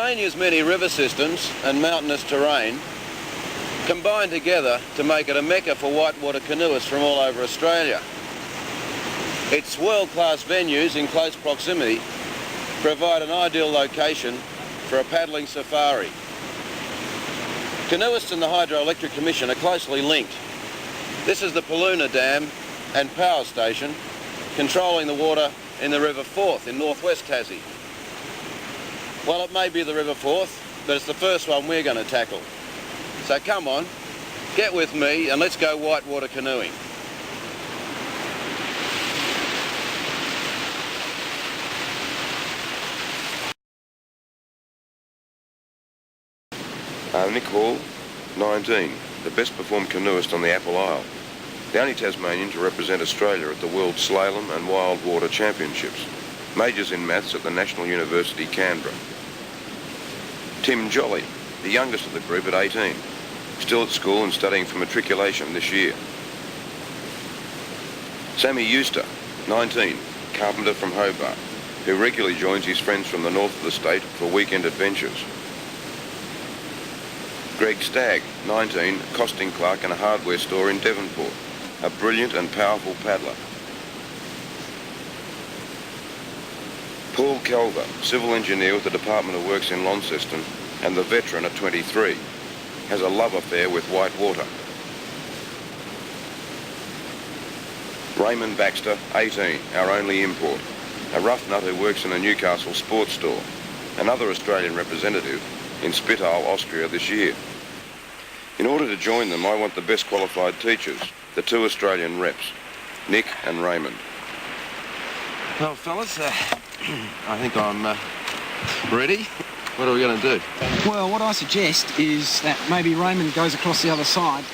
Tasmania's many river systems and mountainous terrain combine together to make it a mecca for whitewater canoeists from all over Australia. Its world-class venues in close proximity provide an ideal location for a paddling safari. Canoeists and the Hydroelectric Commission are closely linked. This is the Paloona Dam and power station controlling the water in the River Forth in northwest Tassie. Well, it may be the River Forth, but it's the first one we're going to tackle. So come on, get with me and let's go whitewater canoeing. Nick Hall, 19, the best performed canoeist on the Apple Isle. The only Tasmanian to represent Australia at the World Slalom and Wildwater Championships. Majors in maths at the National University, Canberra. Tim Jolly, the youngest of the group at 18, still at school and studying for matriculation this year. Sammy Jouste, 19, carpenter from Hobart, who regularly joins his friends from the north of the state for weekend adventures. Greg Stagg, 19, costing clerk in a hardware store in Devonport, a brilliant and powerful paddler. Paul Calver, civil engineer with the Department of Works in Launceston and the veteran at 23, has a love affair with whitewater. Raymond Baxter, 18, our only import, a rough nut who works in a Newcastle sports store, another Australian representative in Spittal, Austria this year. In order to join them, I want the best qualified teachers, the two Australian reps, Nick and Raymond. Well, fellas, I think I'm ready. What are we going to do? Well, what I suggest is that maybe Raymond goes across the other side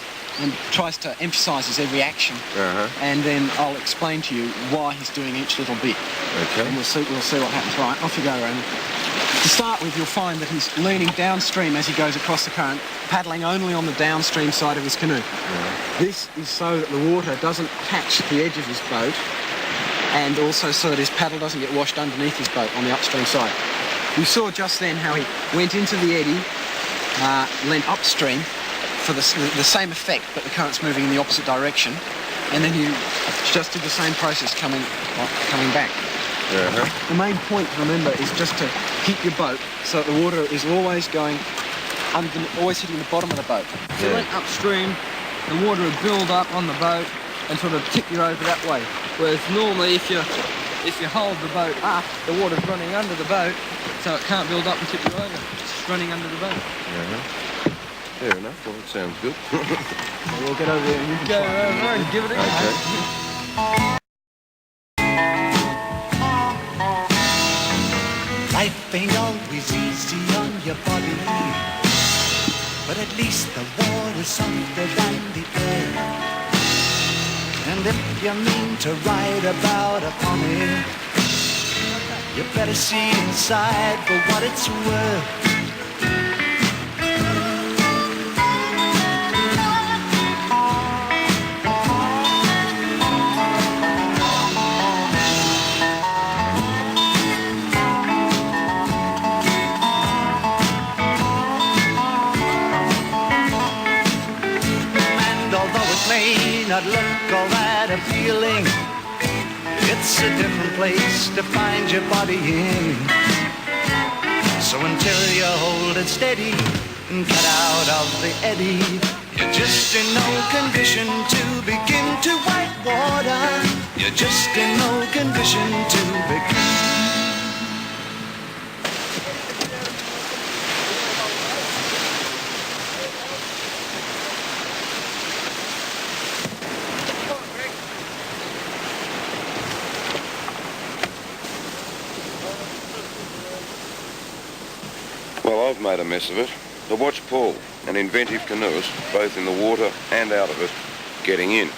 and tries to emphasise every action, and then I'll explain to you why he's doing each little bit. Okay. And we'll see what happens. Right, off you go, Raymond. To start with, you'll find that he's leaning downstream as he goes across the current, paddling only on the downstream side of his canoe. Yeah. This is so that the water doesn't catch the edge of his boat, and also so that his paddle doesn't get washed underneath his boat on the upstream side. You saw just then how he went into the eddy, leant upstream for the same effect, but the current's moving in the opposite direction, and then you just did the same process coming back. The main point to remember is just to keep your boat so that the water is always going always hitting the bottom of the boat. If you went upstream, the water would build up on the boat and sort of tip you over that way. Whereas normally if you hold the boat up, the water's running under the boat, so it can't build up and tip you over. It's just running under the boat. Fair enough. Well, it sounds good. We'll get over there and you can go over and give it a go. Okay. Life ain't always easy on your body, but at least the water's softer than the air. And if you mean to ride about a pony, you better see inside for what it's worth. Not look all that appealing. It's a different place to find your body in. So until you hold it steady and cut out of the eddy, you're just in no condition to begin to whitewater. You're just in no condition to begin. Well, I've made a mess of it, but watch Paul, an inventive canoeist, both in the water and out of it, getting in.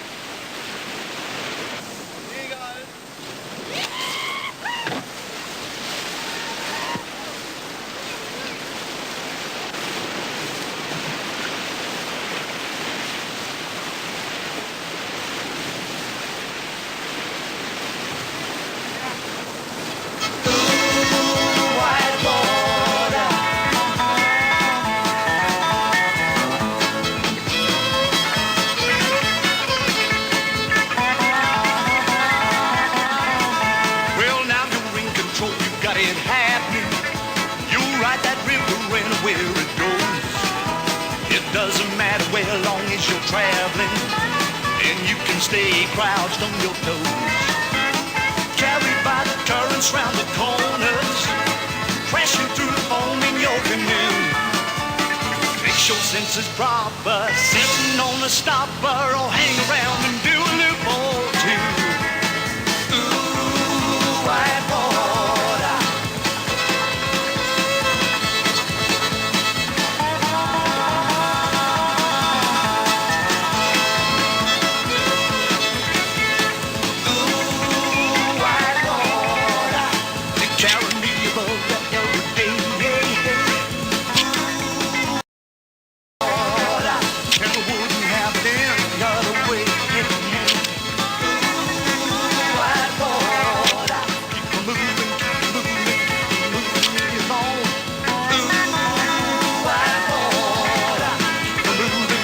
and you can stay crouched on your toes. Carried by the currents round the corners, crashing through the foam in your canoe. Fix your senses proper, sitting on a stopper, or hang around and do a loop or two. Ooh, white water. Ooh, white water. They carry me above the every day. And I wouldn't have it any other way. White water, keep on moving, moving me along. White water, keep on moving,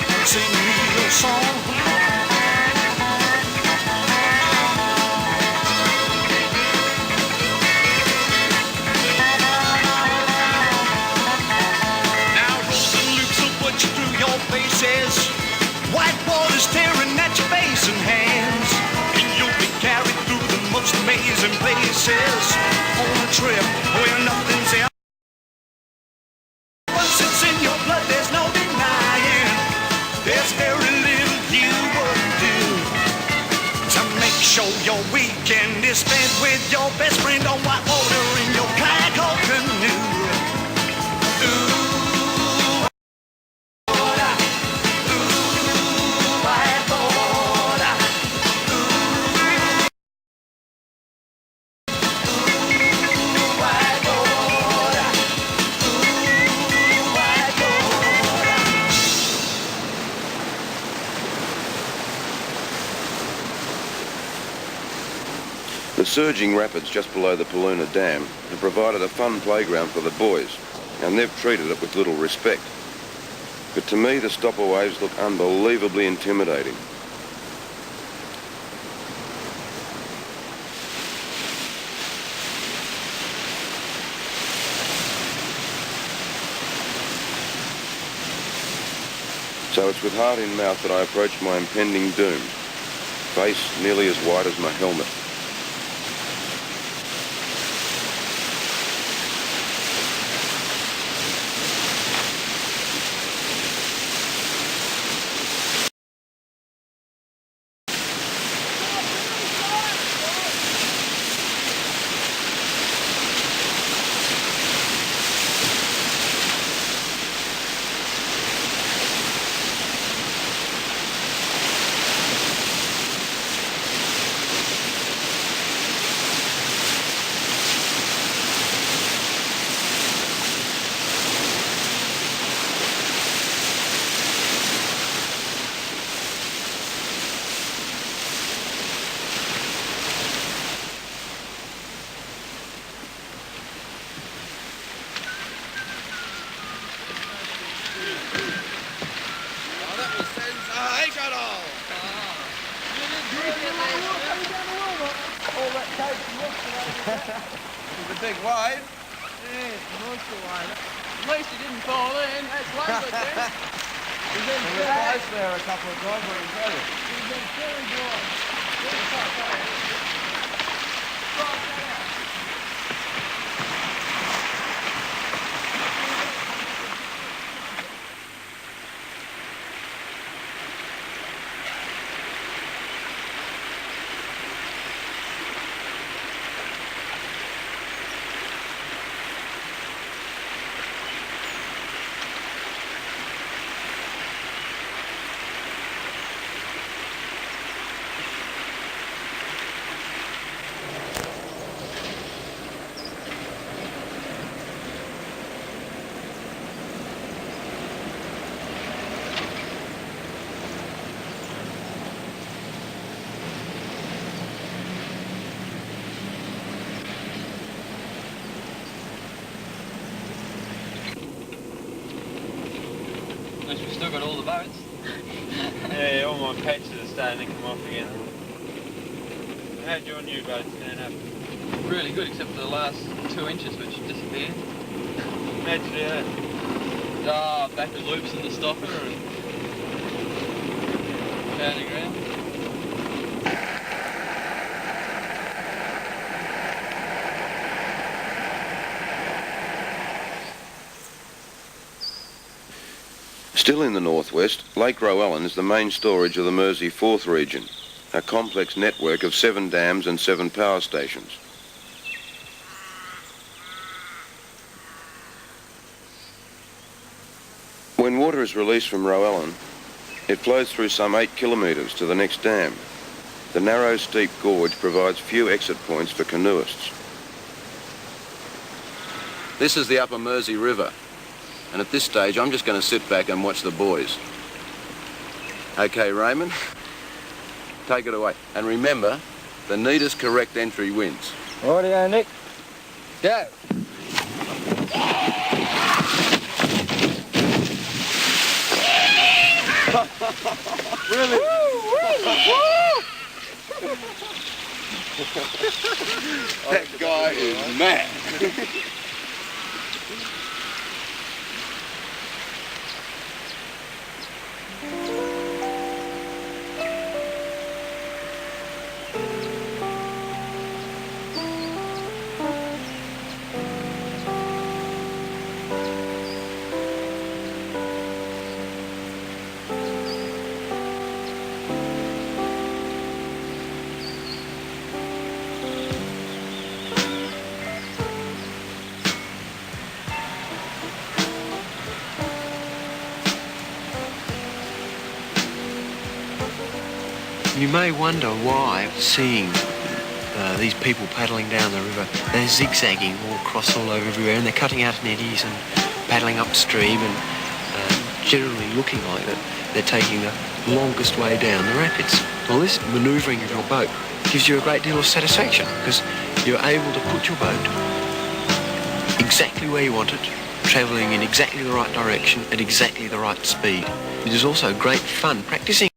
and sing me a song. Now rolling loops will put you through your faces. White water's tearing at your face and hands, and you'll be carried through the most amazing places on a trip where nothing's out. Once it's in your blood, there's no denying. There's very little you wouldn't do to make sure your weekend is spent with your best friend on white water in your kayak or canoe. Ooh, water. Ooh, white water. Ooh, white water. Ooh, white water. The surging rapids just below the Paloona Dam have provided a fun playground for the boys, and they've treated it with little respect. But to me, the stopper waves look unbelievably intimidating. So it's with heart in mouth that I approach my impending doom, face nearly as white as my helmet. It's a big wave. Yeah, it's a monster wave. At least it didn't fall in. That's one good thing. We were close there a couple of times when we had it. He's been very dry. We've still got all the boats. Yeah, all my patches are starting to come off again. How'd your new boat stand up? Really good, except for the last 2 inches, which disappeared. How'd you do that? Back the loops in the stopper and Standing ground. Still in the northwest, Lake Rowan is the main storage of the Mersey Fourth region, a complex network of 7 dams and 7 power stations. When water is released from Rowan, it flows through some 8 kilometres to the next dam. The narrow, steep gorge provides few exit points for canoeists. This is the Upper Mersey River, and at this stage I'm just going to sit back and watch the boys. Okay, Raymond, take it away. And remember, the neatest correct entry wins. Rightio, Nick. Go. Really? That guy is mad. You may wonder why, seeing these people paddling down the river, they're zigzagging all over everywhere, and they're cutting out in eddies and paddling upstream, and generally looking like that they're taking the longest way down the rapids. Well, this manoeuvring of your boat gives you a great deal of satisfaction, because you're able to put your boat exactly where you want it, travelling in exactly the right direction at exactly the right speed. It is also great fun practising.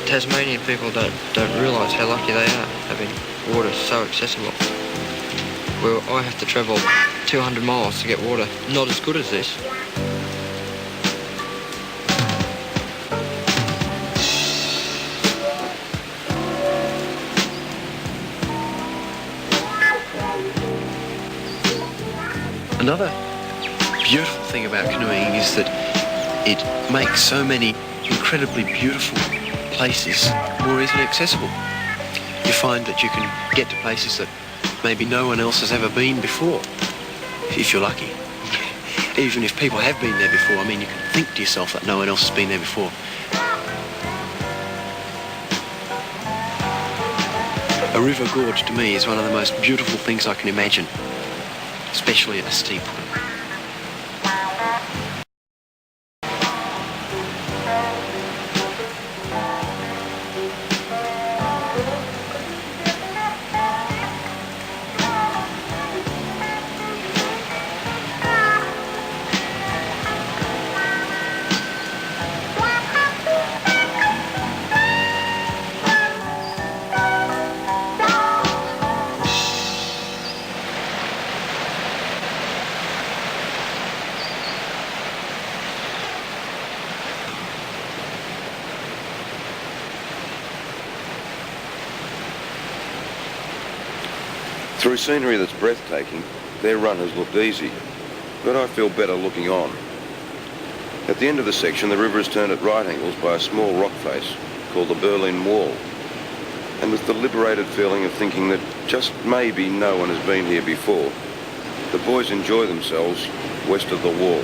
Tasmanian people don't realise how lucky they are having water so accessible. Well, I have to travel 200 miles to get water not as good as this. Another beautiful thing about canoeing is that it makes so many incredibly beautiful places more easily accessible. You find that you can get to places that maybe no one else has ever been before, if you're lucky. Even if people have been there before, I mean, you can think to yourself that no one else has been there before. A river gorge to me is one of the most beautiful things I can imagine, especially at a steep one. Through scenery that's breathtaking, their run has looked easy, but I feel better looking on. At the end of the section, the river is turned at right angles by a small rock face called the Berlin Wall, and with the liberated feeling of thinking that just maybe no one has been here before, the boys enjoy themselves west of the wall.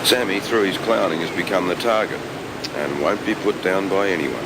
Sammy, through his clowning, has become the target, and won't be put down by anyone.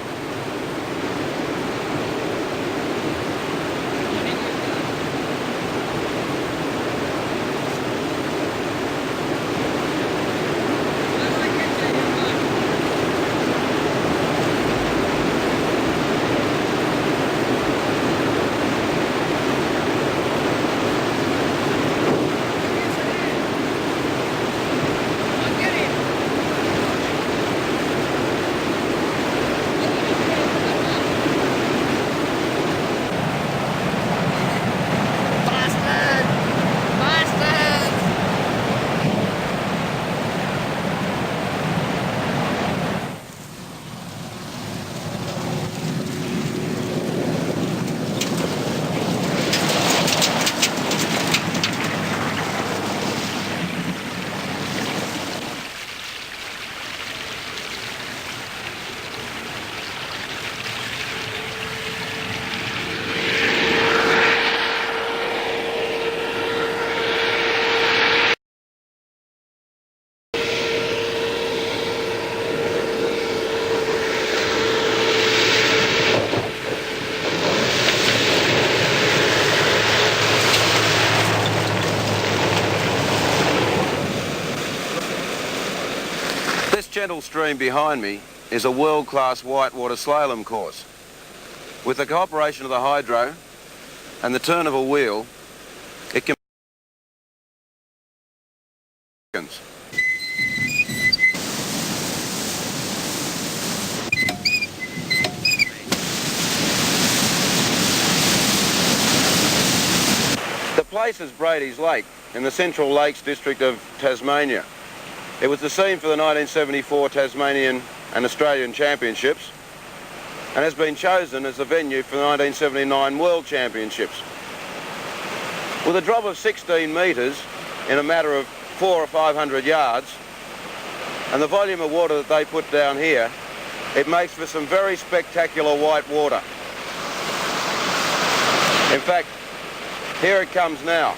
This gentle stream behind me is a world-class whitewater slalom course. With the cooperation of the hydro and the turn of a wheel, it can... The place is Brady's Lake in the Central Lakes district of Tasmania. It was the scene for the 1974 Tasmanian and Australian Championships and has been chosen as the venue for the 1979 World Championships. With a drop of 16 metres in a matter of 400 or 500 yards and the volume of water that they put down here, it makes for some very spectacular white water. In fact, here it comes now.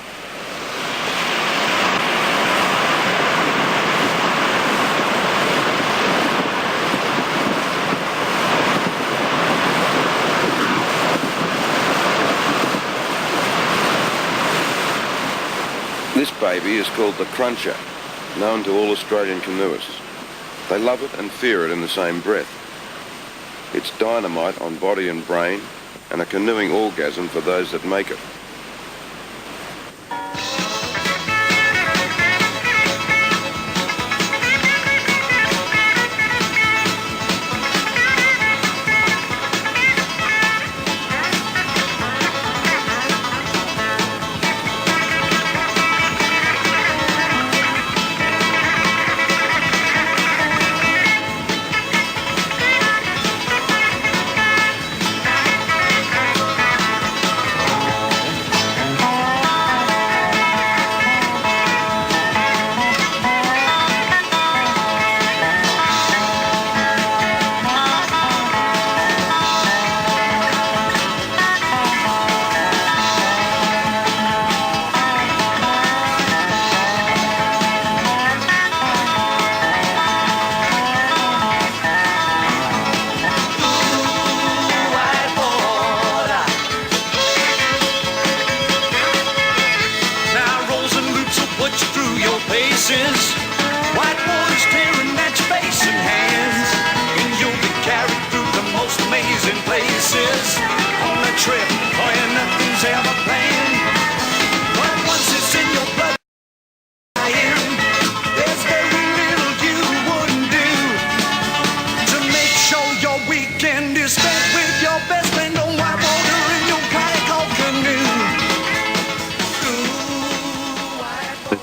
This baby is called the Cruncher, known to all Australian canoeists. They love it and fear it in the same breath. It's dynamite on body and brain, and a canoeing orgasm for those that make it.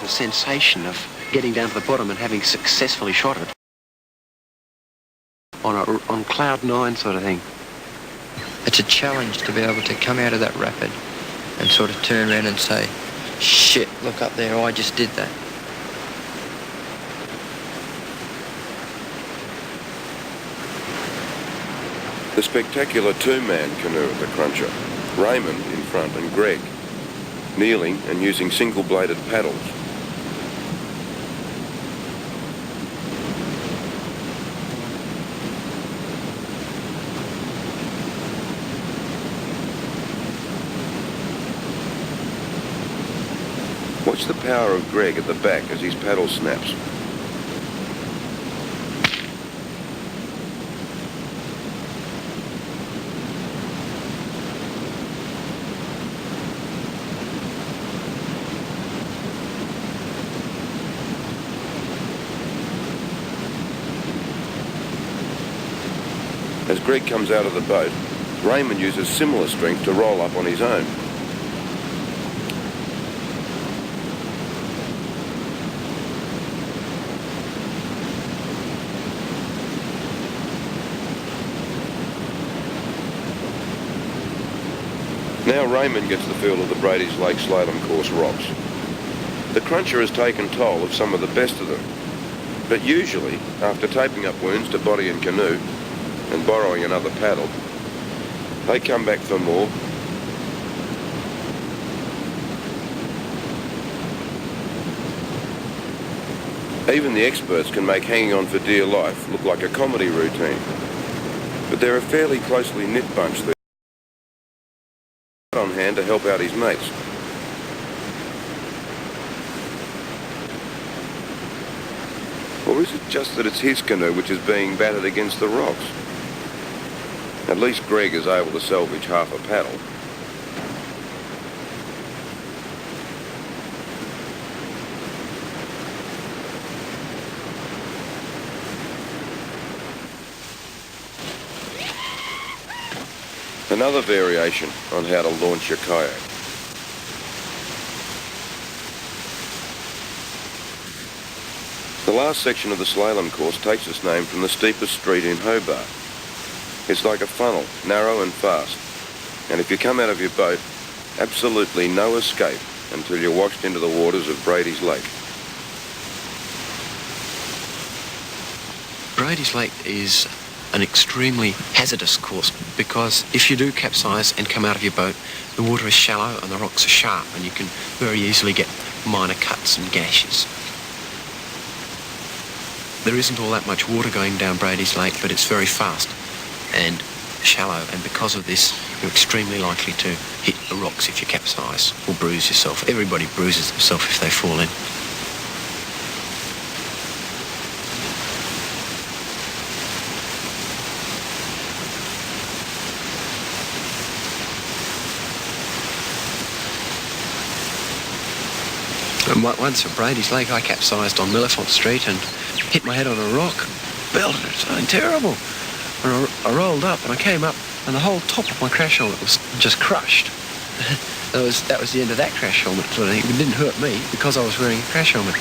Sensation of getting down to the bottom and having successfully shot it on cloud nine sort of thing. It's a challenge to be able to come out of that rapid and sort of turn around and say, shit, look up there, I just did that. The spectacular two-man canoe at the Cruncher, Raymond in front and Greg, kneeling and using single-bladed paddles. Watch the power of Greg at the back as his paddle snaps. As Greg comes out of the boat, Raymond uses similar strength to roll up on his own. Now Raymond gets the feel of the Brady's Lake Slalom course rocks. The cruncher has taken toll of some of the best of them, but usually, after taping up wounds to body and canoe, and borrowing another paddle, they come back for more. Even the experts can make hanging on for dear life look like a comedy routine, but they're a fairly closely knit bunch there on hand to help out his mates. Or is it just that it's his canoe which is being battered against the rocks? At least Greg is able to salvage half a paddle. Another variation on how to launch your kayak. The last section of the slalom course takes its name from the steepest street in Hobart. It's like a funnel, narrow and fast. And if you come out of your boat, absolutely no escape until you're washed into the waters of Brady's Lake. Brady's Lake is an extremely hazardous course because if you do capsize and come out of your boat, the water is shallow and the rocks are sharp and you can very easily get minor cuts and gashes. There isn't all that much water going down Brady's Lake, but it's very fast and shallow, and because of this, you're extremely likely to hit the rocks if you capsize or bruise yourself. Everybody bruises themselves if they fall in. And once at Brady's Lake, I capsized on Millefont Street and hit my head on a rock, belted it, something terrible. And I rolled up and I came up and the whole top of my crash helmet was just crushed. That was the end of that crash helmet sort of thing. It didn't hurt me because I was wearing a crash helmet.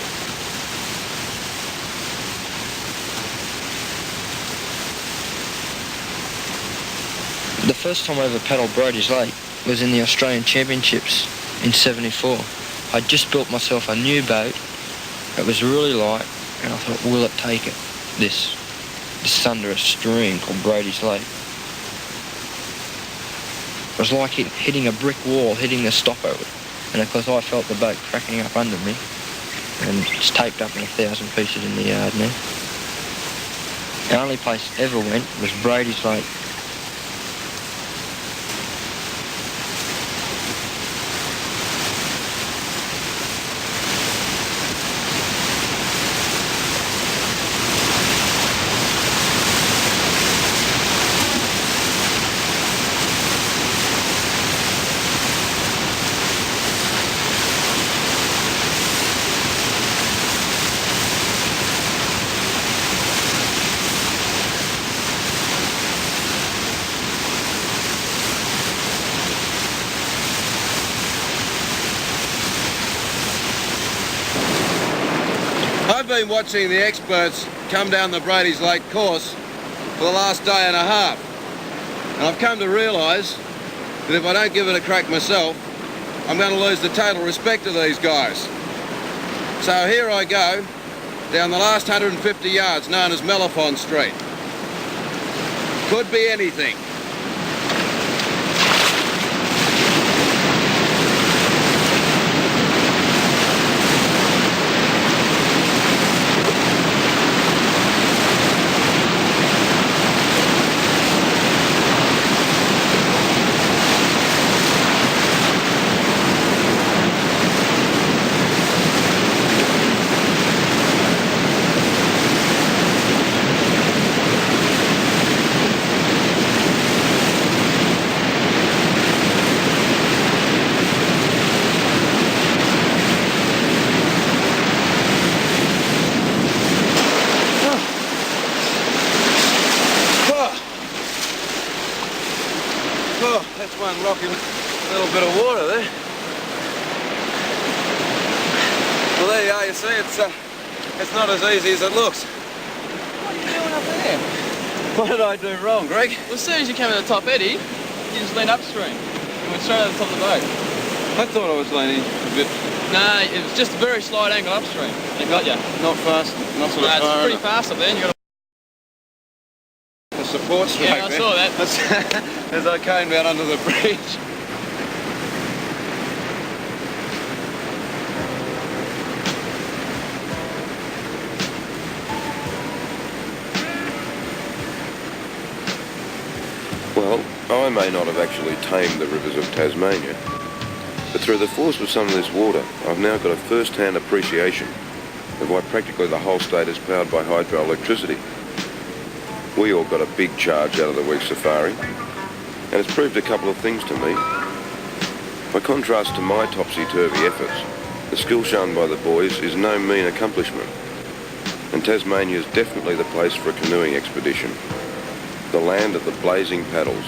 The first time I ever paddled Brady's Lake was in the Australian Championships in '74. I'd just built myself a new boat. It was really light, and I thought, will it take it? This thunderous stream called Brady's Lake. It was like hitting a brick wall, hitting the stopper. And of course I felt the boat cracking up under me, and it's taped up in 1,000 pieces in the yard now. The only place I ever went was Brady's Lake. I've been watching the experts come down the Brady's Lake course for the last day and a half, and I've come to realise that if I don't give it a crack myself, I'm going to lose the total respect of these guys. So here I go down the last 150 yards known as Millefont Street. Could be anything. rocky little bit of water there. Well, there you are. You see, it's not as easy as it looks. What are you doing up there? What did I do wrong, Greg? Well, as soon as you came to the top eddy, you just leaned upstream. You went straight over the top of the boat. I thought I was leaning a bit. No, it was just a very slight angle upstream. It got you. Not fast, not sort of It's far pretty enough. fast up there, and you got The support strike Yeah, I there. saw that. As I came down under the bridge. Well, I may not have actually tamed the rivers of Tasmania, but through the force of some of this water, I've now got a first-hand appreciation of why practically the whole state is powered by hydroelectricity. We all got a big charge out of the week's safari, and it's proved a couple of things to me. By contrast to my topsy-turvy efforts, the skill shown by the boys is no mean accomplishment, and Tasmania is definitely the place for a canoeing expedition. The land of the blazing paddles.